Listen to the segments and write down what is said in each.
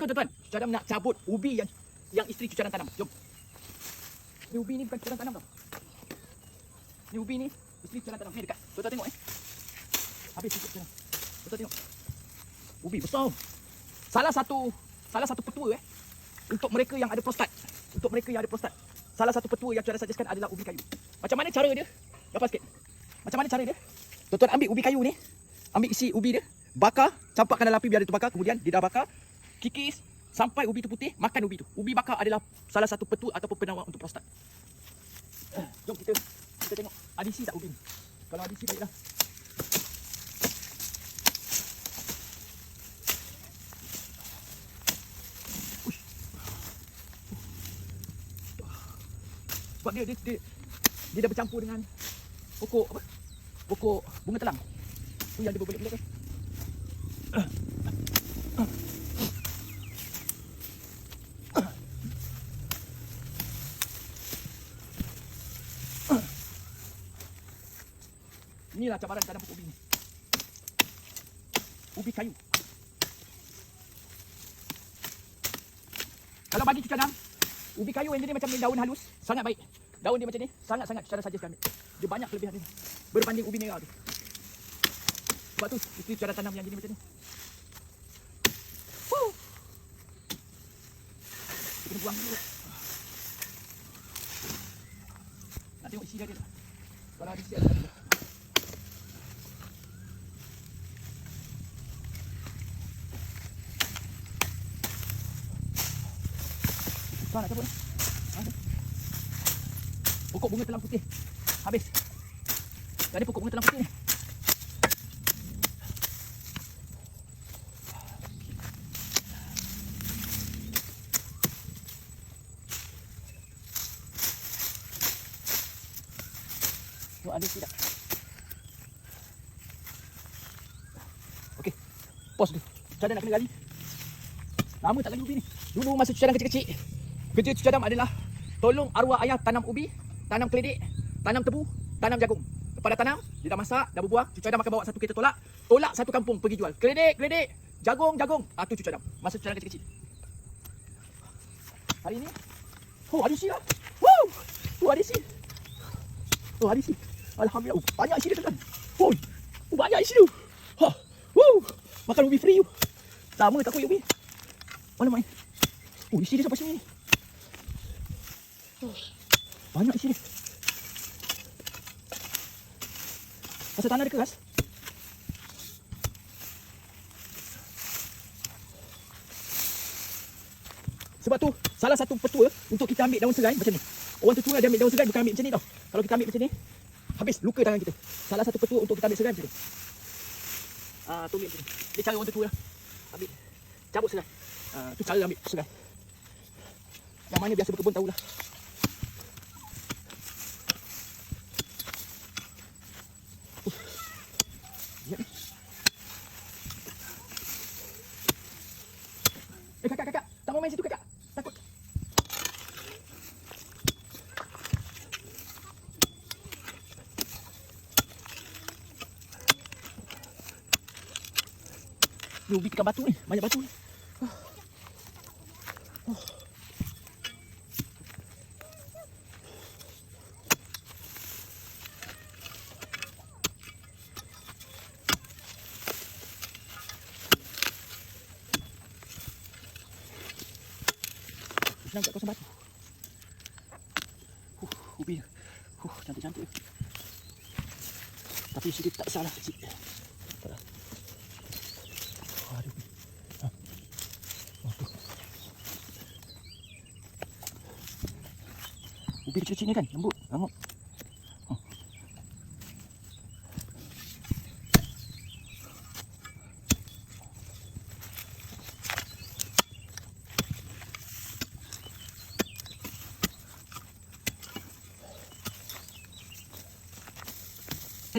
Tuan-tuan, Cucu Adam nak cabut ubi yang isteri Cucu Adam tanam. Jom. Ni ubi ni bukan Cucu Adam tanam tau. Ni ubi ni isteri Cucu Adam tanam. Ni dekat. Tuan-tuan tengok Habis Cucu Adam. Tuan-tuan tengok. Ubi besar. Salah satu petua untuk mereka yang ada prostat. Untuk mereka yang ada prostat. Salah satu petua yang Cucu Adam suggestkan adalah ubi kayu. Macam mana cara dia? Dapat sikit. Macam mana cara dia? Tuan-tuan ambil ubi kayu ni. Ambil isi ubi dia. Bakar, campakkan dalam api biar dia terbakar. Kemudian dia dah bakar, kikis sampai ubi tu putih, makan ubi tu. Ubi bakar adalah salah satu petua ataupun penawar untuk prostat. Jom kita tengok ada isi tak ubi ni. Kalau ada isi baiklah. Sebab dia dah bercampur dengan pokok apa? Pokok bunga telang. Tu yang dia berbelit-belit kan. Inilah cabaran tanam pokok ubi ni. Ubi kayu. Kalau bagi Cucu Adam, ubi kayu yang jenis macam ni, daun halus, sangat baik. Daun dia macam ni, sangat-sangat Cucu Adam suggestkan. Dia banyak kelebihan dia berbanding ubi merah tu. Sebab tu isteri Cucu Adam tanam yang jenis macam ni. Kita kena buang dulu. Nak tengok isi dia tak? Kalau ada isi ada. Tuan nak cabut ni. Pokok bunga telang putih. Habis. Jadi pokok bunga telang putih ni. Tengok ada tidak. Okey. Pause tu. Cucu Adam nak kena gali. Lama tak gali ubi ni. Dulu masa Cucu Adam kecil-kecil, kerja Cucu Adam adalah tolong arwah ayah tanam ubi, tanam keledek, tanam tebu, tanam jagung. Lepas dah tanam, dia dah masak, dah berbuah, Cucu Adam akan bawa satu kereta tolak satu kampung pergi jual. Keledek, jagung. Tu Cucu Adam masa Cucu Adam kecil-kecil. Hari ni, ada isi lah. Ada isi. Ada isi. Alhamdulillah. Banyak isi dia tuan. Banyak isi tu. Makan ubi free tu. Lama tak kuih ubi. Mana main? Isi dia sampai sini ni. Banyak isi dia. Pasal tanah dia keras. Sebab tu salah satu petua untuk kita ambil daun serai macam ni. Orang tertua dia ambil daun serai bukan ambil macam ni tau. Kalau kita ambil macam ni, habis luka tangan kita. Salah satu petua untuk kita ambil serai macam ni. Tu ambil macam ni. Dia cara orang tertua lah. Ambil, cabut serai. Tu cara ambil serai. Yang mana biasa berkebun tahulah. Kakak. Tak mau main situ kakak. Takut. Ni ubi tekan batu ni. Banyak batu ni. Senang kat kawasan batu. Ubi dia. Cantik-cantik. Tapi sikit tak salah kecil. Tak lah. Ada ubi. Ubi kecil-kecil ni kan, lembut, hangat.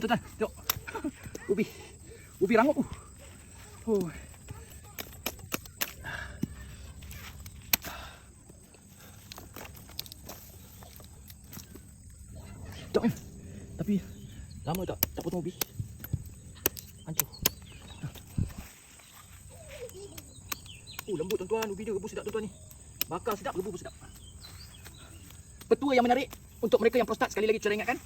Tuan-tuan, tengok. Ubi rangup tu. Tengok ni. Tapi lama tak potong ubi. Hancur. lembut tuan-tuan. Ubi dia rebus sedap tuan-tuan ni. Bakar sedap, rebus sedap. Petua yang menarik untuk mereka yang prostat, sekali lagi cara ingatkan.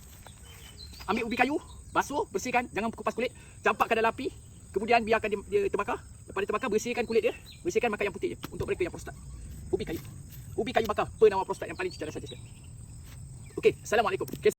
Ambil ubi kayu, basuh, bersihkan, jangan kupas kulit, campakkan dalam api, kemudian biarkan dia terbakar. Lepas dia terbakar, bersihkan kulit dia, bersihkan, makan yang putih je. Untuk mereka yang prostat. Ubi kayu bakar, penawar prostat yang paling cuca dan saja sekali. Okey, assalamualaikum.